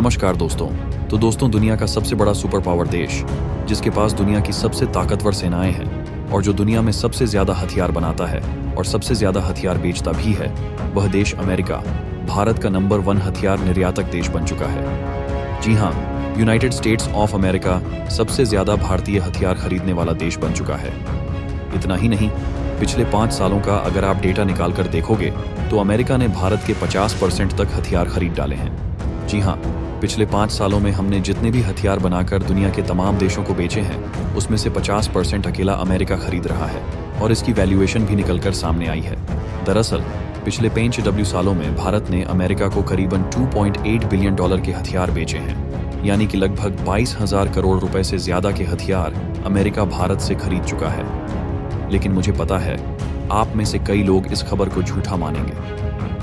नमस्कार दोस्तों। तो दोस्तों, दुनिया का सबसे बड़ा सुपर पावर देश, जिसके पास दुनिया की सबसे ताकतवर सेनाएं हैं और जो दुनिया में सबसे ज्यादा हथियार बनाता है और सबसे ज्यादा हथियार बेचता भी है, वह देश अमेरिका भारत का नंबर 1 हथियार निर्यातक देश बन चुका है। जी हाँ, यूनाइटेड स्टेट्स ऑफ अमेरिका सबसे ज्यादा भारतीय हथियार खरीदने वाला देश बन चुका है। इतना ही नहीं, पिछले 5 सालों का अगर आप डेटा निकाल कर देखोगे तो अमेरिका ने भारत के 50% तक हथियार खरीद डाले हैं। जी हाँ, पिछले 5 सालों में हमने जितने भी हथियार बनाकर दुनिया के तमाम देशों को बेचे हैं, उसमें से 50% अकेला अमेरिका खरीद रहा है और इसकी वैल्यूएशन भी निकलकर सामने आई है। दरअसल पिछले 5 सालों में भारत ने अमेरिका को करीबन $2.8 बिलियन के हथियार बेचे हैं, यानी कि लगभग 22,000 करोड़ रुपए से ज्यादा के हथियार अमेरिका भारत से खरीद चुका है। लेकिन मुझे पता है, आप में से कई लोग इस खबर को झूठा मानेंगे।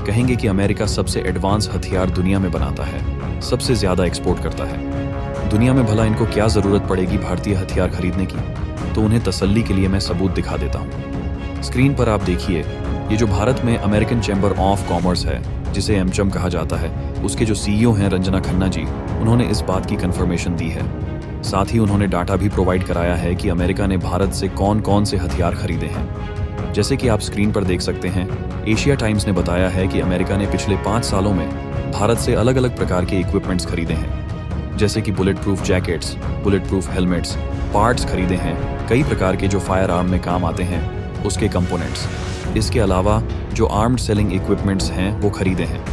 कहेंगे कि अमेरिका सबसे एडवांस हथियार दुनिया में बनाता है, सबसे ज्यादा एक्सपोर्ट करता है। दुनिया में भला इनको क्या जरूरत पड़ेगी भारतीय हथियार खरीदने की? तो उन्हें तसल्ली के लिए मैं सबूत दिखा देता हूँ। स्क्रीन पर आप देखिए, ये जो भारत में अमेरिकन चैम्बर ऑफ कॉमर्स है, जिसे एमचम कहा जाता है, उसके जो सीईओ हैं रंजना खन्ना जी, उन्होंने इस बात की कंफर्मेशन दी है। साथ ही उन्होंने डाटा भी प्रोवाइड कराया है कि अमेरिका ने भारत से कौन कौन से हथियार खरीदे हैं। जैसे कि आप स्क्रीन पर देख सकते हैं, एशिया टाइम्स ने बताया है कि अमेरिका ने पिछले 5 सालों में भारत से अलग अलग प्रकार के इक्विपमेंट्स खरीदे हैं, जैसे कि bullet proof jackets, bullet proof helmets, parts खरीदे हैं, कई प्रकार के जो फायर आर्म में काम आते हैं उसके कंपोनेंट्स। इसके अलावा जो आर्म्ड सेलिंग इक्विपमेंट्स हैं वो खरीदे हैं।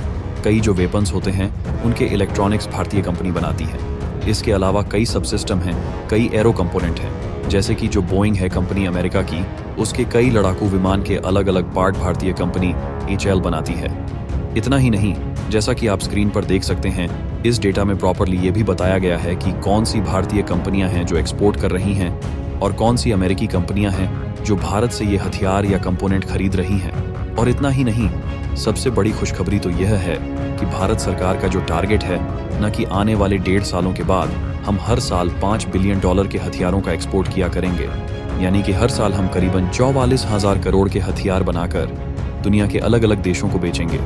कई जो वेपन्स होते हैं उनके इलेक्ट्रॉनिक्स भारतीय कंपनी बनाती है। इसके अलावा कई सबसिस्टम हैं, कई एरो कंपोनेंट हैं, जैसे कि जो बोइंग है कंपनी अमेरिका की, उसके कई लड़ाकू विमान के अलग अलग पार्ट भारतीय कंपनी HAL बनाती है। इतना ही नहीं, जैसा कि आप स्क्रीन पर देख सकते हैं, इस डेटा में प्रॉपरली ये भी बताया गया है कि कौन सी भारतीय कंपनियां हैं जो एक्सपोर्ट कर रही हैं और कौन सी अमेरिकी कंपनियां हैं जो भारत से ये हथियार या कंपोनेंट खरीद रही हैं। और इतना ही नहीं, सबसे बड़ी खुशखबरी तो यह है कि भारत सरकार का जो टारगेट है, न कि आने वाले 1.5 सालों के बाद हम हर साल $5 बिलियन के हथियारों का एक्सपोर्ट किया करेंगे, यानी कि हर साल हम करीबन 44,000 करोड़ के हथियार बनाकर दुनिया के अलग अलग देशों को बेचेंगे।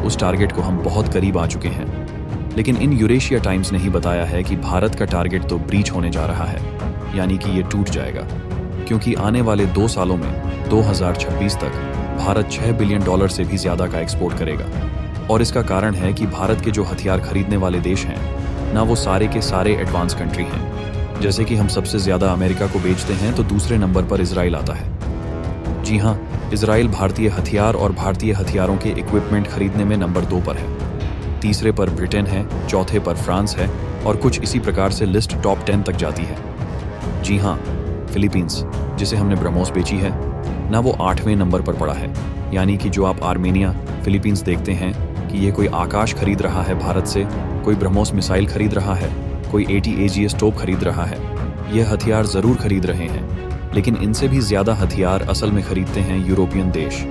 उस टारगेट को हम बहुत करीब आ चुके हैं। लेकिन इन यूरेशिया टाइम्स ने ही बताया है कि भारत का टारगेट तो ब्रीच होने जा रहा है, यानी कि ये टूट जाएगा, क्योंकि आने वाले 2 सालों में 2026 तक भारत $6 बिलियन से भी ज्यादा का एक्सपोर्ट करेगा। और इसका कारण है कि भारत के जो हथियार खरीदने वाले देश हैं, ना वो सारे के सारे एडवांस कंट्री हैं। जैसे कि हम सबसे ज्यादा अमेरिका को बेचते हैं तो दूसरे नंबर पर इजराइल आता है। जी हाँ, इजराइल भारतीय हथियार और भारतीय हथियारों के इक्विपमेंट खरीदने में नंबर 2 पर है। तीसरे पर ब्रिटेन है, चौथे पर फ्रांस है और कुछ इसी प्रकार से लिस्ट टॉप 10 तक जाती है। जी हाँ, फिलीपींस, जिसे हमने ब्रह्मोस बेची है, ना वो 8वें नंबर पर पड़ा है। यानी कि जो आप आर्मेनिया, फिलीपींस देखते हैं कि ये कोई आकाश खरीद रहा है भारत से, कोई ब्रह्मोस मिसाइल खरीद रहा है, कोई AT-AGS तोप खरीद रहा है, ये हथियार जरूर खरीद रहे हैं, लेकिन इनसे भी ज्यादा हथियार असल में खरीदते हैं यूरोपियन देश,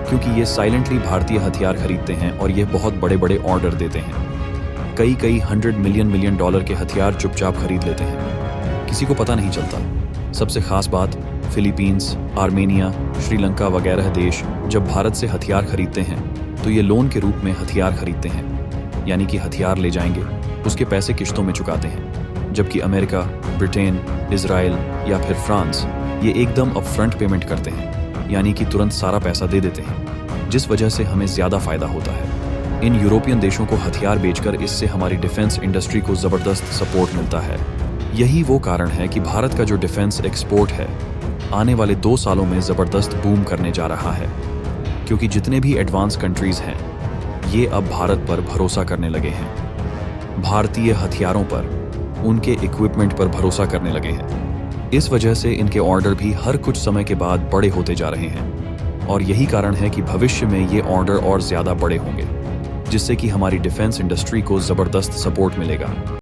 क्योंकि ये साइलेंटली भारतीय हथियार खरीदते हैं और ये बहुत बड़े बड़े ऑर्डर देते हैं। कई $100 मिलियन के हथियार चुपचाप खरीद लेते हैं, किसी को पता नहीं चलता। सबसे खास बात, फिलीपींस, आर्मेनिया, श्रीलंका वगैरह देश जब भारत से हथियार खरीदते हैं तो ये लोन के रूप में हथियार खरीदते हैं, यानी कि हथियार ले जाएंगे, उसके पैसे किश्तों में चुकाते हैं। जबकि अमेरिका, ब्रिटेन, इजराइल या फिर फ्रांस ये एकदम अपफ्रंट पेमेंट करते हैं, यानी कि तुरंत सारा पैसा दे देते हैं, जिस वजह से हमें ज्यादा फायदा होता है। इन यूरोपियन देशों को हथियार बेचकर इससे हमारी डिफेंस इंडस्ट्री को जबरदस्त सपोर्ट मिलता है। यही वो कारण है कि भारत का जो डिफेंस एक्सपोर्ट है, आने वाले 2 सालों में जबरदस्त बूम करने जा रहा है, क्योंकि जितने भी एडवांस कंट्रीज हैं, ये अब भारत पर भरोसा करने लगे हैं, भारतीय हथियारों पर, उनके इक्विपमेंट पर भरोसा करने लगे हैं। इस वजह से इनके ऑर्डर भी हर कुछ समय के बाद बड़े होते जा रहे हैं और यही कारण है कि भविष्य में ये ऑर्डर और ज्यादा बड़े होंगे, जिससे कि हमारी डिफेंस इंडस्ट्री को जबरदस्त सपोर्ट मिलेगा।